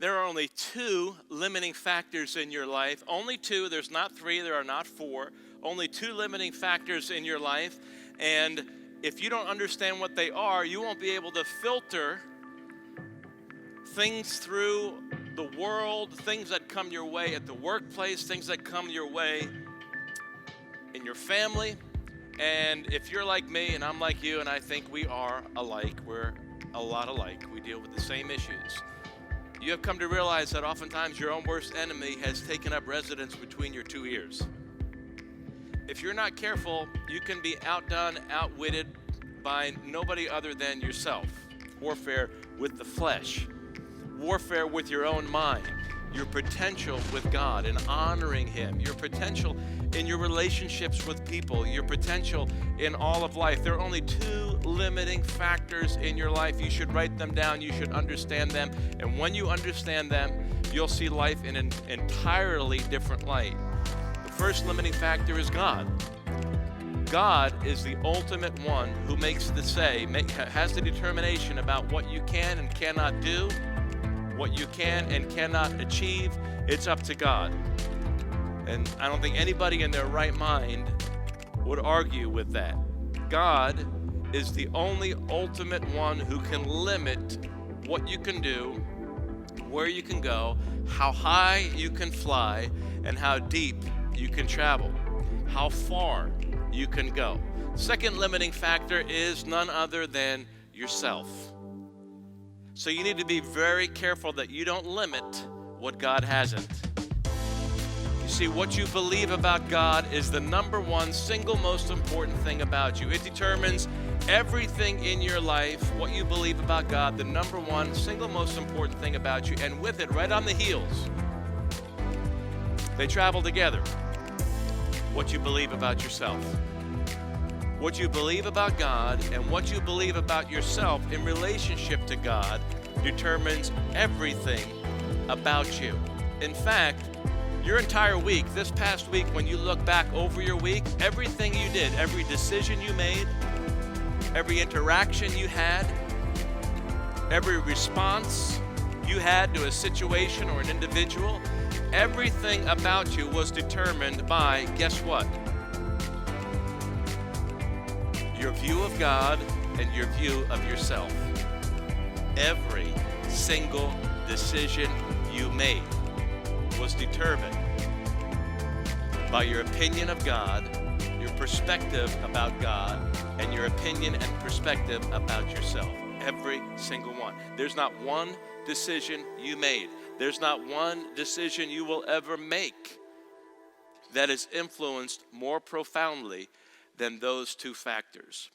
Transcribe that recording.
There are only two limiting factors in your life. Only two. There's not three. There are not four. Only two limiting factors in your life. And if you don't understand what they are, you won't be able to filter things through the world, things that come your way at the workplace, things that come your way in your family. And if you're like me and I'm like you, and I think we are alike, we're a lot alike. We deal with the same issues. You have come to realize that oftentimes your own worst enemy has taken up residence between your two ears. If you're not careful, you can be outdone, outwitted by nobody other than yourself. Warfare with the flesh, warfare with your own mind, your potential with God and honoring Him, your potential in your relationships with people, your potential in all of life. There are only two limiting factors in your life. You should write them down. You should understand them. And when you understand them, you'll see life in an entirely different light. The first limiting factor is God. God is the ultimate one who makes the say, has the determination about what you can and cannot do, what you can and cannot achieve. It's up to God. And I don't think anybody in their right mind would argue with that. God is the only ultimate one who can limit what you can do, where you can go, how high you can fly, and how deep you can travel, how far you can go. Second limiting factor is none other than yourself. So you need to be very careful that you don't limit what God hasn't. You see, what you believe about God is the number one single most important thing about you. It determines everything in your life. What you believe about God, the number one single most important thing about you, and with it, right on the heels, they travel together. What you believe about yourself. What you believe about God and what you believe about yourself in relationship to God determines everything about you. In fact, your entire week, this past week, when you look back over your week, everything you did, every decision you made, every interaction you had, every response you had to a situation or an individual, everything about you was determined by, guess what? Your view of God and your view of yourself. Every single decision you made was determined by your opinion of God, your perspective about God, and your opinion and perspective about yourself. Every single one. There's not one decision you made. There's not one decision you will ever make that is influenced more profoundly than those two factors.